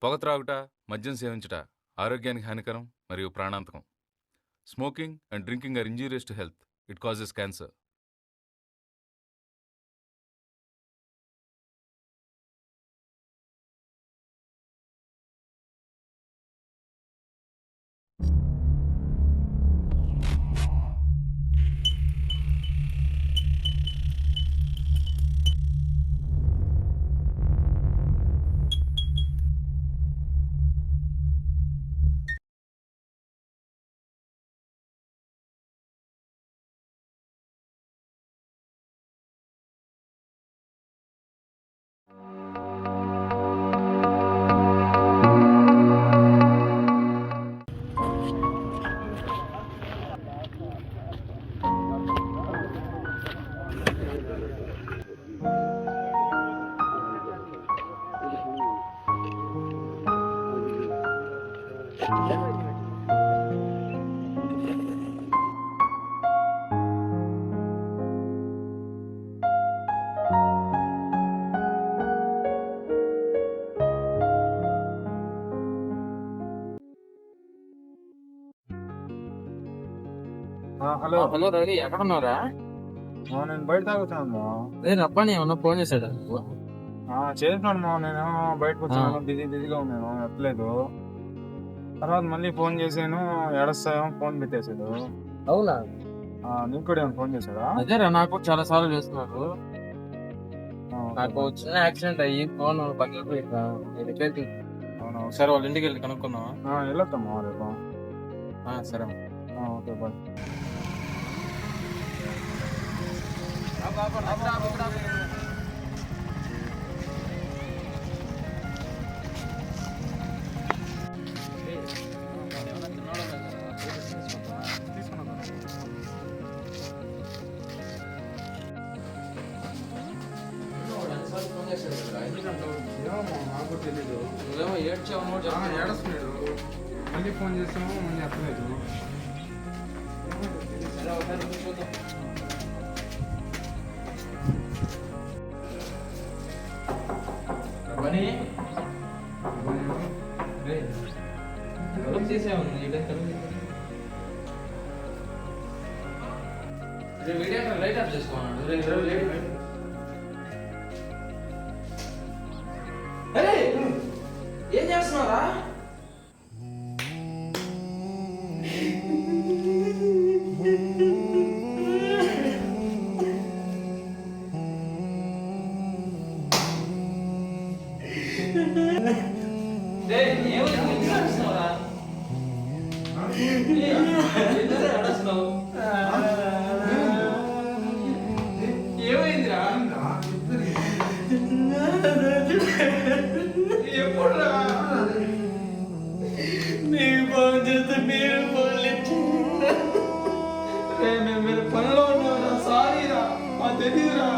పొగ త్రాగుట, మద్యం సేవించుట ఆరోగ్యానికి హానికరం మరియు ప్రాణాంతకం. Smoking and drinking are injurious to health. It causes cancer. Hello hello Ravi, ఎక్కడ ఉన్నారా? నేను బయట తాగుతాను. నేను అబ్బాయి ఏమన్నా ఫోన్ చేశాడు? చేసినాను మా, నేను బయటకు వచ్చాను, బిజీగా ఉన్నాను, ఎత్తలేదు. తర్వాత మళ్ళీ ఫోన్ చేసాను, ఏడస్తాయో ఫోన్ పెట్టేశాడు. అవునా? నీకు కూడా ఏమైనా ఫోన్ చేశాడా? అదేరా, నాకు చాలా సార్లు చేస్తున్నారు. నాకు చిన్న యాక్సిడెంట్ అయ్యి ఫోన్ పగిలిపోయిందా. అవునా? సరే, వాళ్ళ ఇంటికి వెళ్ళి కనుక్కున్నావా? వెళ్ళొద్దామా రేపు? సరే. Okay, bye. నాకు తెలీదు. నువ్వేమో ఏడ్చావు. ఏడుస్తున్నాడు. మళ్ళీ ఫోన్ చేసాము, మళ్ళీ ఎత్తలేదు. లైట్ ఆఫ్ చేసుకోన్నాడు. ఏం చేస్తున్నారా? ఏమైందిరా? ఎప్పుడురా నీకు ఫోన్ చేస్తే మీరు ఫోన్ మేము పనిలో ఉన్నారా? సారీరా, మా తెలీదురా.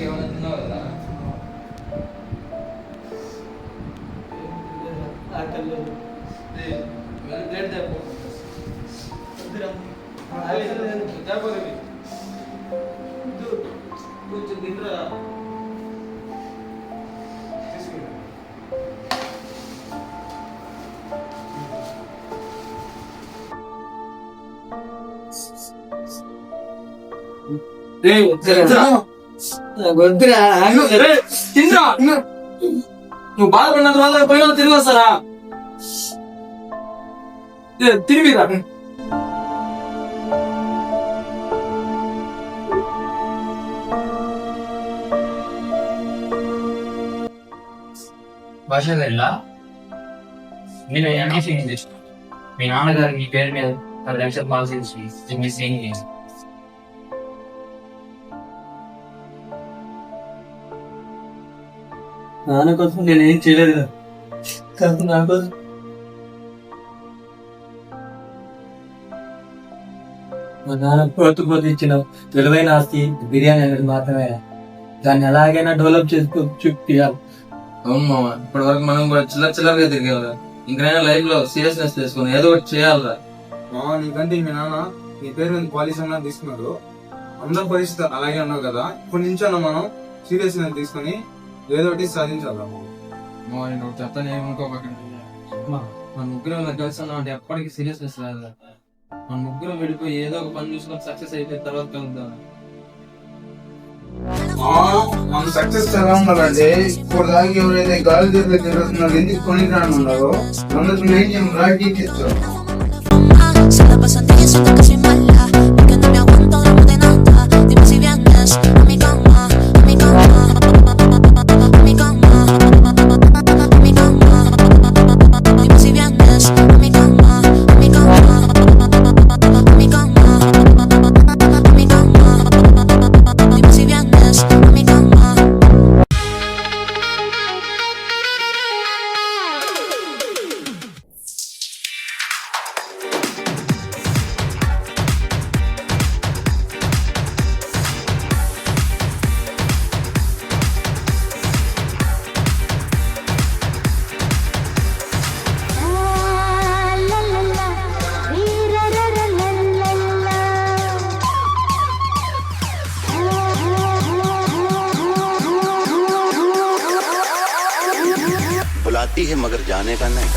ఏమన్నా తిన్నావు కదా? ప్లేట్ తెపో. కొంచెం తింటరా. నువ్వు బాధపడినంత వల్ల పోయిన తిరిగి వస్తారా? తిరిగిరా. భాష వెళ్ళా నేను ఎంబీసీ మీ నాన్నగారు మీ పేరు మీద 10 లక్షలు పాలసీ ఎంబీసీ నాన్న కోసం నేనేం చేయలేదు కానీ నా కోసం మా నాన్న పోతు ఇచ్చిన విలువైన ఆస్తి బిర్యానీ అనేది మాత్రమే. దాన్ని ఎలాగైనా డెవలప్ చేసుకో చూపించాలి. అవును మామ, ఇప్పటి వరకు మనం కూడా చిల్లరగా తిరిగేవాళ్ళ. ఇంకైనా లైఫ్ లో సీరియస్నెస్ తీసుకుని ఏదో ఒకటి చేయాలరా. నీకంటే మీ నాన్న నీ పేరు మీద పాలసీ అన్నా తీసుకున్నాడు. అందరి పరిస్థితి అలాగే ఉన్నావు కదా, ఇప్పటి నుంచో మనం సీరియస్నెస్ తీసుకుని ఏదో ఒకటి సాధించాలి. నేను ఒకటి చెప్తాను, ఏమనుకోకండి. మన ముగ్గురు కలిసి ఉన్నాం అంటే ఎప్పటికీ సీరియస్నెస్ రాదు. మన ముగ్గురు వెళ్ళిపోయి ఏదో ఒక పని చూసుకొని సక్సెస్ అయిపోయిన తర్వాత కలుద్దాం. మనం సక్సెస్ ఎలా ఉండాలంటే ఇప్పుడు దాకా ఎవరైతే గాలి దగ్గర తిరుగుతున్నారు ఎందుకు కొని రానున్నారో అందరికి నేను రాజీ చేస్తాను. Se la pasan diciendo que soy mala, porque no me aguanto drama de nada. Dime si vienes a mi cama, a mi cama, a mi cama, a mi cama. Dime si vienes a mi cama, a mi cama, a mi cama, a mi cama. Dime si vienes a mi cama. बुलाती है मगर जाने का नहीं.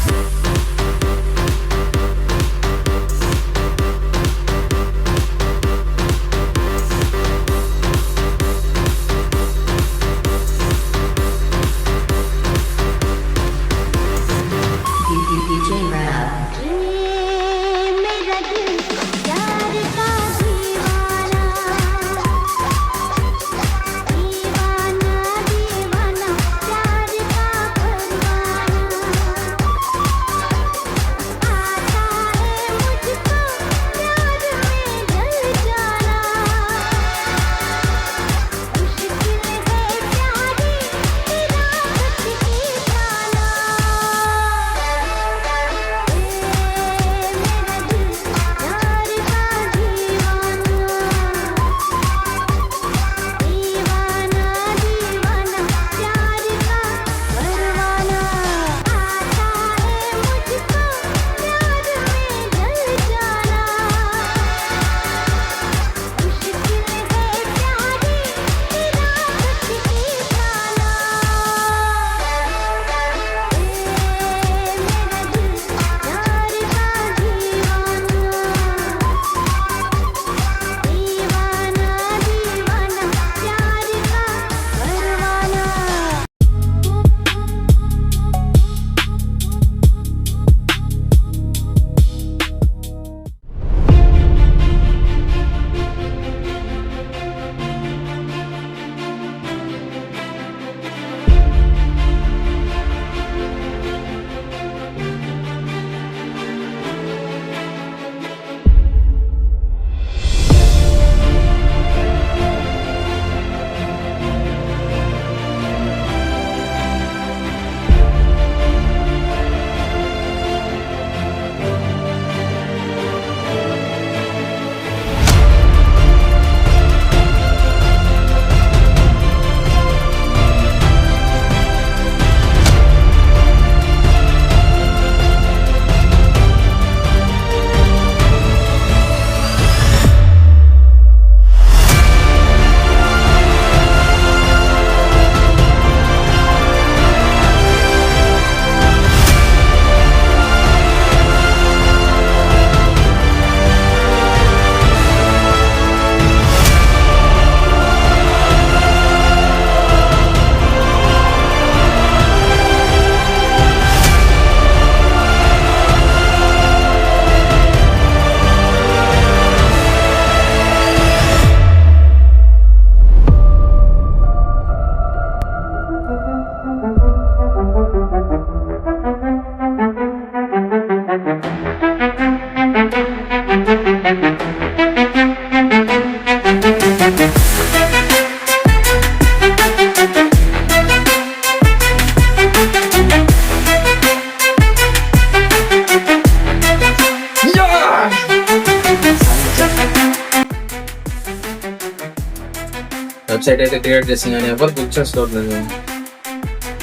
Website అయితే create చేసింది కానీ ఎవరు బుక్ చేసుకోవట్లేదు.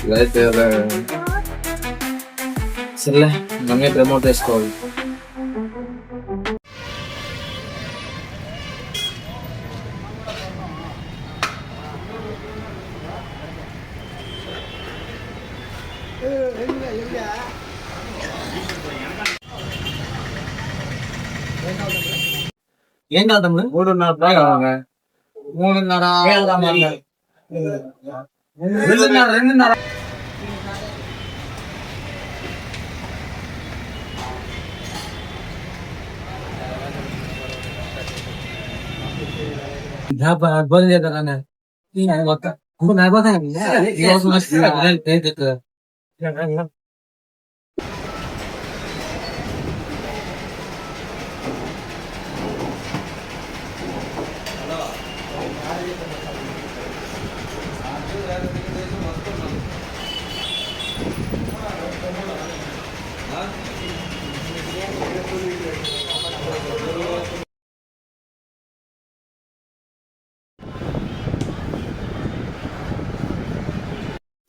ఇదైతే సర్లే మనమే ప్రమోట్ చేసుకోవాలి. ఏం కాదు తమ్ముడు? 3:30 కావాలి. 3:30 2:30 భోజనం చేద్దాం.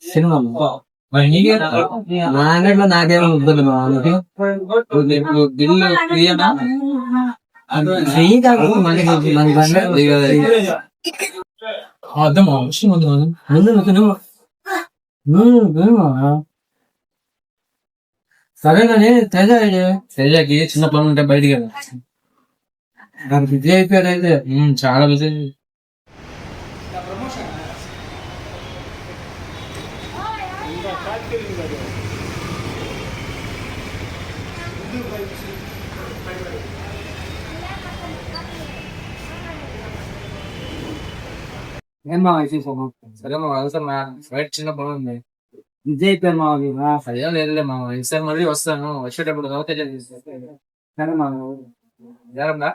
సినిమా మా అంగడిలో నాకేమో వద్దు. బిల్లు సరేనండి. తేజకి చిన్న పనులు ఉంటే బయటికి నాకు బిజీ అయిపోయాడు. అయితే చాలా బిజీ. ఏం బాగా సరే మా అవసరం బయట చిన్న పని ఉంది. విజయ్ అయిపోయారు మా సరిగా లేదులే మా ఈసారి మళ్ళీ వస్తాను. వచ్చేటప్పుడు నవ్వుతే సరే మా జరంగా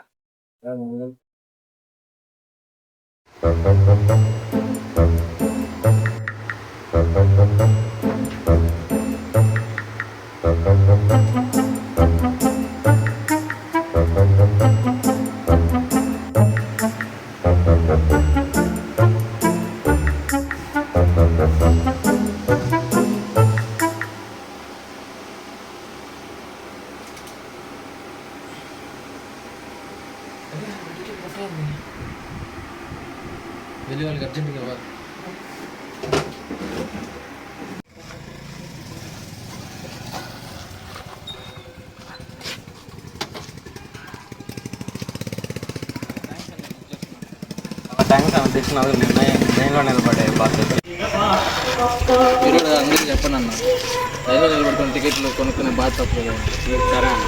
వెళ్ళి వాళ్ళకి అర్జెంట్గా ఇవ్వాలి. ట్రైన్లో నిలబడే బాధ్యత అందరికీ చెప్పండి అన్న. రైల్లో నిలబడుకున్న టికెట్లు కొనుక్కునే బాధ్యత. సరే అన్న.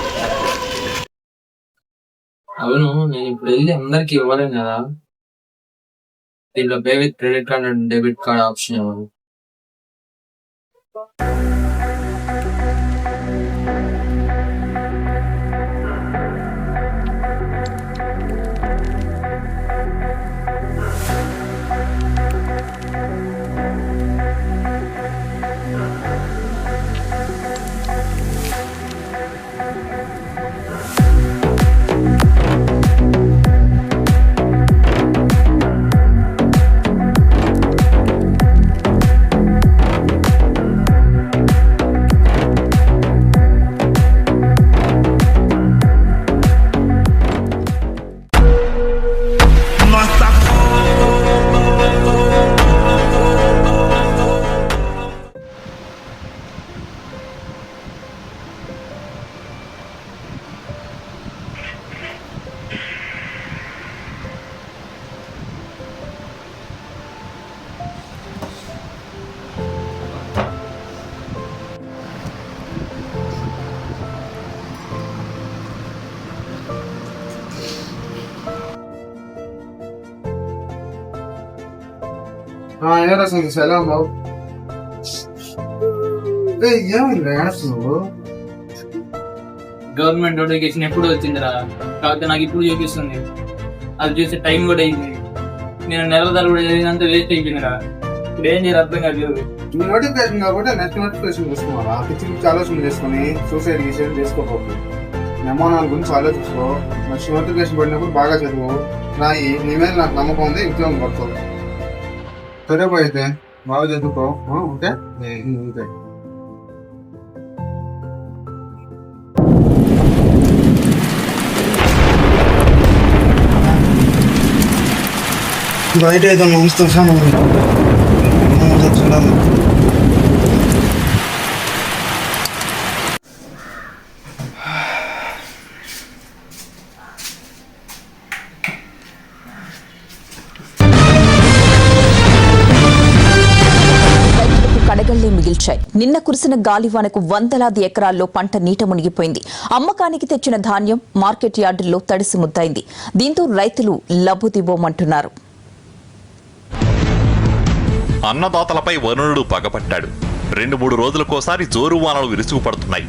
అవును, నేను ఇప్పుడు వెళ్ళి అందరికి ఇవ్వలేను కదా. దీంట్లో pay with credit card and debit card option ఇవ్వాలి. ఎలా ఉన్నావు? ఏమైంది నువ్వు? గవర్నమెంట్ నోటిఫికేషన్ ఎప్పుడు వచ్చిందిరా, కాకపోతే నాకు ఇప్పుడు చూపిస్తుంది. అది చూసే టైం కూడా అయింది. నేను నెలల తరబడి చదివినంత వేస్ట్ అయిపోయిందిరా. ఇప్పుడు ఏం చేయాలి అర్థం కాదు. నోటిఫికేషన్ కాబట్టి నెక్స్ట్ నోటిఫికేషన్ చూసుకున్నారా? పిచ్చి పిచ్చి ఆలోచన చేసుకుని సూసైడ్ గీసైడ్ చేసుకోకూడదు. నిర్మాణాల గురించి ఆలోచించుకో. నెక్స్ట్ నోటిఫికేషన్ పడినప్పుడు బాగా చదువు రాయి. నీ మీద నాకు నమ్మకం ఉంది, ఉద్యోగం పడుతుంది. సరే బా అయితే బాగా చదువుకో. Okay okay. బయట ఏదో చూస్తాను. రైతులకు కడగళ్లే మిగిల్చాయి. నిన్న కురిసిన గాలివానకు వందలాది ఎకరాల్లో పంట నీట మునిగిపోయింది. అమ్మకానికి తెచ్చిన ధాన్యం మార్కెట్ యార్డుల్లో తడిసి ముద్దైంది. దీంతో రైతులు లబ్బుదిబోమంటున్నారు. అన్నదాతలపై వరుణుడు పగపట్టాడు. 2-3 రోజులకోసారి జోరు వానలు విరుచుకుపడుతున్నాయి.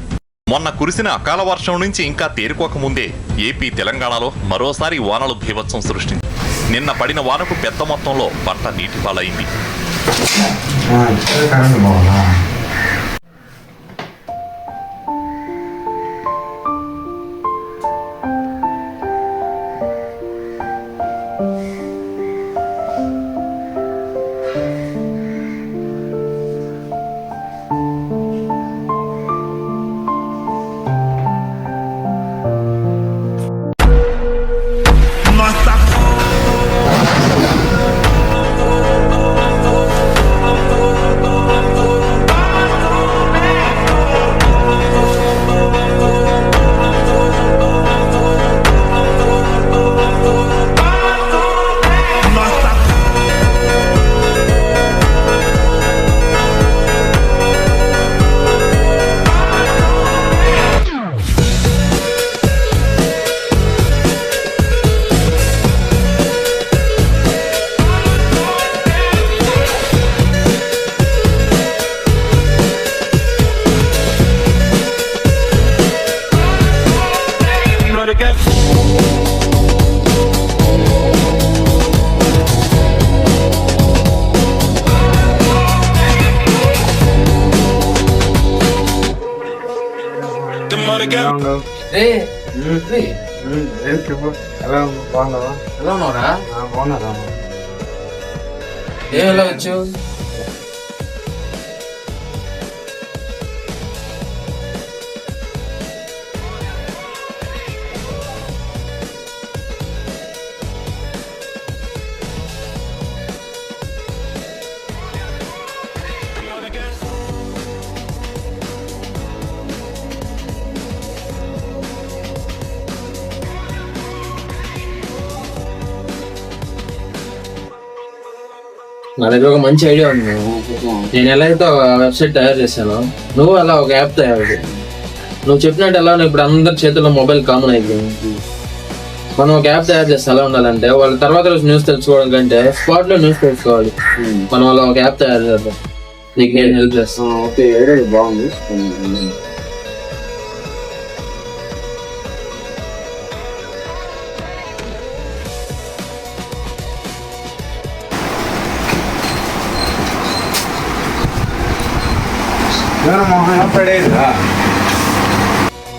మొన్న కురిసిన అకాల వర్షం నుంచి ఇంకా తేరుకోకముందే ఏపీ తెలంగాణలో మరోసారి వానలు బీభత్సం సృష్టించి నిన్న పడిన వానకు పెద్ద మొత్తంలో పంట నీటి పాలైంది. బాగున్నావా? ఎలా ఉన్నావురా? బాగున్నారా? ఎలా వచ్చావు? నా దగ్గర ఒక మంచి ఐడియా ఉంది. నేను ఎలా అయితే ఒక వెబ్సైట్ తయారు చేశాను, నువ్వు అలా ఒక యాప్ తయారు చేయి. నువ్వు చెప్పినట్టు ఎలా ఇప్పుడు అందరి చేతుల్లో మొబైల్ కామన్ అయిపోయింది. మనం ఒక యాప్ తయారు చేస్తే ఎలా ఉండాలంటే, వాళ్ళ తర్వాత రోజు న్యూస్ తెలుసుకోవడం కంటే స్పాట్ లో న్యూస్ తెలుసుకోవాలి. మనం అలా ఒక యాప్ తయారు చేద్దాం. నీకు నేను హెల్ప్ చేస్తాను. ఓకే, ఐడియా బాగుంది.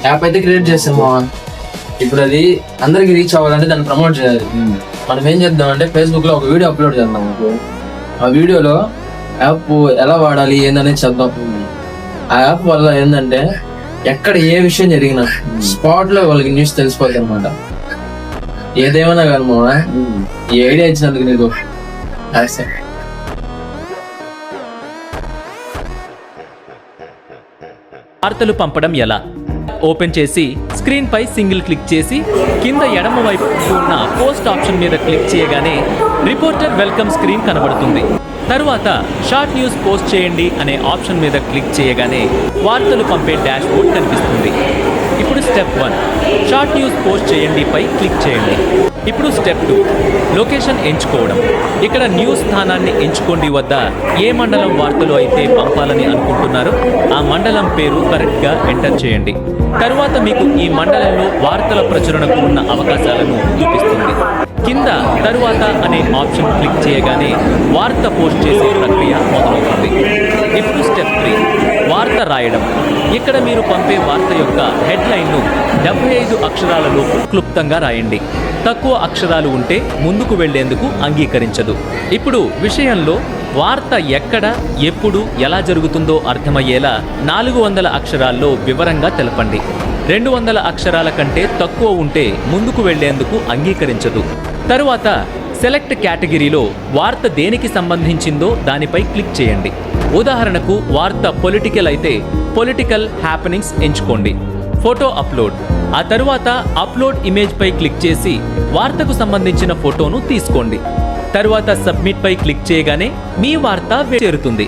యాప్ అయితే క్రియేట్ చేసాము. ఇప్పుడు అది అందరికి రీచ్ అవ్వాలంటే దాన్ని ప్రమోట్ చేయాలి. మనం ఏం చేద్దాం అంటే ఫేస్బుక్ లో ఒక వీడియో అప్లోడ్ చేద్దాం. ఆ వీడియోలో యాప్ ఎలా వాడాలి ఏందనేది చెప్దాం. ఆ యాప్ వల్ల ఏంటంటే ఎక్కడ ఏ విషయం జరిగినా స్పాట్ లో వాళ్ళకి న్యూస్ తెలిసిపోతుంది అనమాట. ఏదేమన్నా కానీ మా ఈ ఐడియా ఇచ్చినందుకు నీకు వార్తలు పంపడం ఎలా? ఓపెన్ చేసి స్క్రీన్ పై సింగిల్ క్లిక్ చేసి కింద ఎడమ వైపు ఉన్న పోస్ట్ ఆప్షన్ మీద క్లిక్ చేయగానే రిపోర్టర్ వెల్కమ్ స్క్రీన్ కనబడుతుంది. తరువాత షార్ట్ న్యూస్ పోస్ట్ చేయండి అనే ఆప్షన్ మీద క్లిక్ చేయగానే వార్తలు పంపే డాష్ బోర్డ్ కనిపిస్తుంది. ఇప్పుడు స్టెప్ 1 షార్ట్ న్యూస్ పోస్ట్ చేయండి పై క్లిక్ చేయండి. ఇప్పుడు స్టెప్ 2 లొకేషన్ ఎంచుకోవడం. ఇక్కడ న్యూస్ స్థానాన్ని ఎంచుకోండి. వద్ద ఏ మండలం వార్తలు అయితే పంపాలని అనుకుంటున్నారో ఆ మండలం పేరు కరెక్ట్గా ఎంటర్ చేయండి. తరువాత మీకు ఈ మండలంలో వార్తల ప్రచురణకు ఉన్న అవకాశాలను చూపిస్తుంది. కింద తరువాత అనే ఆప్షన్ క్లిక్ చేయగానే వార్త పోస్ట్ చేసే ప్రక్రియ మొదలవుతుంది. ఇప్పుడు స్టెప్ 3 వార్త రాయడం. ఇక్కడ మీరు పంపే వార్త యొక్క హెడ్లైన్ను 75 అక్షరాలలోపు క్లుప్తంగా రాయండి. తక్కువ అక్షరాలు ఉంటే ముందుకు వెళ్లేందుకు అంగీకరించదు. ఇప్పుడు విషయంలో వార్త ఎక్కడ, ఎప్పుడు, ఎలా జరుగుతుందో అర్థమయ్యేలా 400 అక్షరాల్లో వివరంగా తెలపండి. 200 అక్షరాల కంటే తక్కువ ఉంటే ముందుకు వెళ్లేందుకు అంగీకరించదు. తరువాత సెలెక్ట్ కేటగిరీలో వార్త దేనికి సంబంధించిందో దానిపై క్లిక్ చేయండి. ఉదాహరణకు వార్త పొలిటికల్ అయితే పొలిటికల్ హ్యాపెనింగ్స్ ఎంచుకోండి. Photo upload. ఆ తరువాత అప్లోడ్ ఇమేజ్ పై క్లిక్ చేసి వార్తకు సంబంధించిన ఫోటోను తీసుకోండి. తరువాత సబ్మిట్ పై క్లిక్ చేయగానే మీ వార్త చేరుతుంది.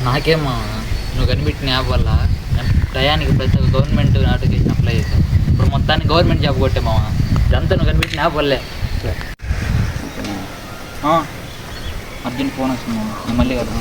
నాకేమో నువ్వు కనిపెట్టిన యాప్ వల్ల టయానికి ప్రతి గవర్నమెంట్ నోటిఫికేషన్ అప్లై చేశావు. ఇప్పుడు మొత్తాన్ని గవర్నమెంట్ జాబ్ కొట్టేమావా, ఇదంతా నువ్వు కనిపెట్టిన యాప్ వల్లే. అర్జెంట్ ఫోన్ వస్తుంది, నేను మళ్ళీ కదా.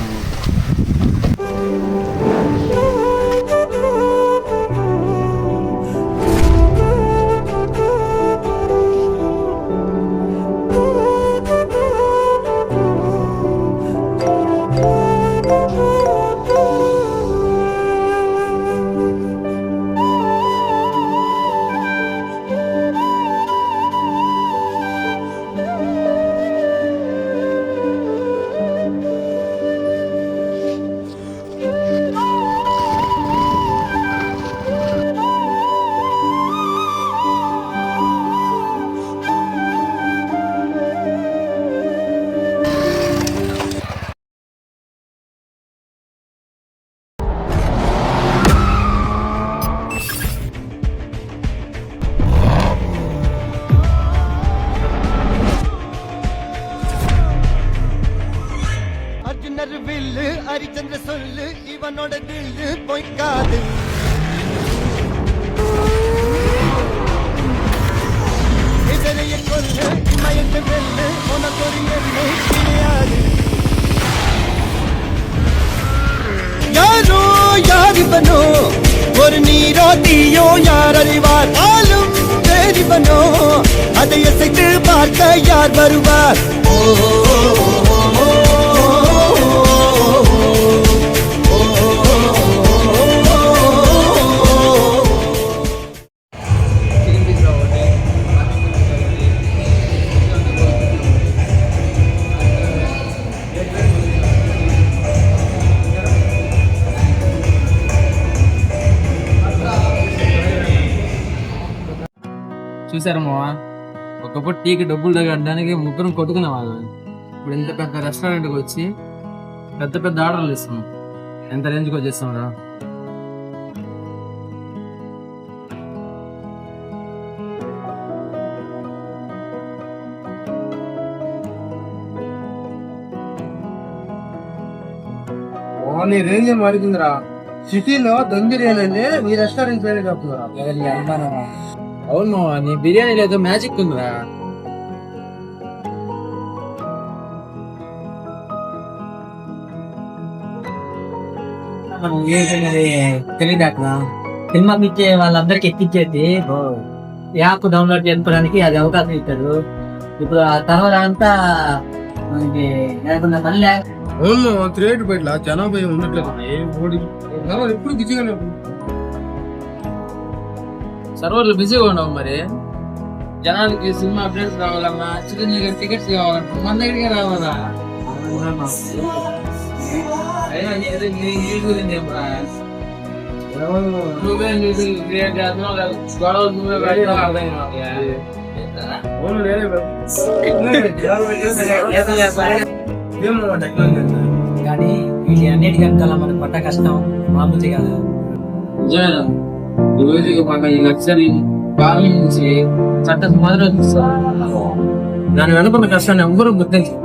ஹரிச்சந்திர சொல்லு இவனோட தில்லு பொய்க்காது. இதனைய கொல்லு இமயத்து வெல்லு உனக்கு ஒரு எல்லை கிடையாது. யாரோ யாரிவனோ ஒரு நீரோ தீயோ யார் அறிவார், ஆளும் வேறிவனோ அதை அசைத்து பார்க்க யார் வருவார். చూసారా మావా, ఒకప్పుడు టీకి డబ్బులు తగ్గడానికి ముగ్గురం కొట్టుకునే వాళ్ళం. ఇప్పుడు ఇంత పెద్ద రెస్టారెంట్కి వచ్చి పెద్ద పెద్ద ఆర్డర్లు ఇస్తున్నాం. ఎంత రేంజ్కి వచ్చేస్తాం రా. నీ రేంజ్ మారిందిరా. సిటీలో దమ్ బిర్యానీ అంటే మీ రెస్టారెంట్ పేరు చెప్తున్నారా? అవును మావా, నీ బిర్యానీ లేదో మ్యాజిక్ ఉందిరా. తెలియదాకా సినిమా పిచ్చే వాళ్ళందరికి ఎక్కించేది యాప్ డౌన్లోడ్ చేసుకోవడానికి అది అవకాశం ఇచ్చారు. ఇప్పుడు ఆ తర్వాత అంతా లేకుండా మళ్ళీ అవును క్రియేట్ పెట్టలా జనాభా ఉండట్లేదు. ఎప్పుడు బిజీగానే సర్వర్లు బిజీగా ఉండవు. మరి జనాలకి సినిమా అప్డేట్స్ కావాలన్నా, చిరంజీవి టికెట్స్ కావాలన్నా మన దగ్గరికి రావాలా? నువ్వే క్రియేట్ చేస్తున్నావు, గొడవలు నువ్వే పెట్టావు, అర్థం కానీ వీటి అన్నిటికంటే మనకు పట్ట కష్టం మామూలు కాదు. నిజమేనా? ఈ రోజుకి మన ఈ లక్ష్యాన్ని పాలించి చట్టం మొదలు దాని వెనుకున్న కష్టాన్ని ఎవ్వరూ గుర్తించారు.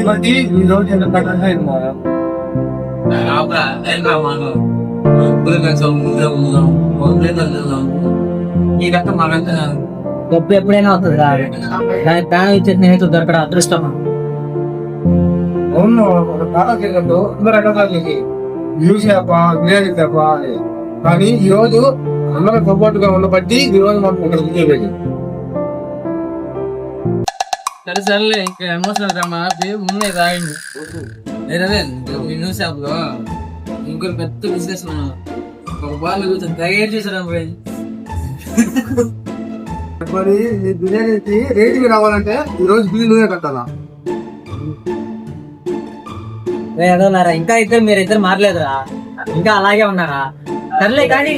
బట్టి ఈ రోజు ఎంత కట్టంగా ఈ రకం మనకు గొప్ప ఎప్పుడైనా అవుతుంది కాదు. దానికి ప్రాణం ఇచ్చే స్నేహితులు దొరకడం అదృష్టం. అవును ఒక కాలకి అందరూ అడగాలి న్యూస్ యాపా విలేజ్ తప్పా అని. కానీ ఈ రోజు అందరూ సపోర్ట్ గా ఉన్న బట్టి ఈ రోజు మనం ఇక్కడ విజయపెట్టి సరే సరేలే ఇంకా ఎమోషనల్ డ్రామా ఆపి ముందే తాగిండు. లేదే ఈ న్యూస్ యాప్ లో ఇంకొక పెద్ద బిజినెస్ ఒక బాల్ కూర్చొని తయారు చేశాడు పోయి. మరి ఈ బిర్యానీకి రేటింగ్ రావాలంటే ఈ రోజు బిల్లు కట్టాలా? ఏదోనారా ఇంకా ఇద్దరు మీరిద్దరు మారలేదురా, ఇంకా అలాగే ఉన్నారా? సర్లే కానీ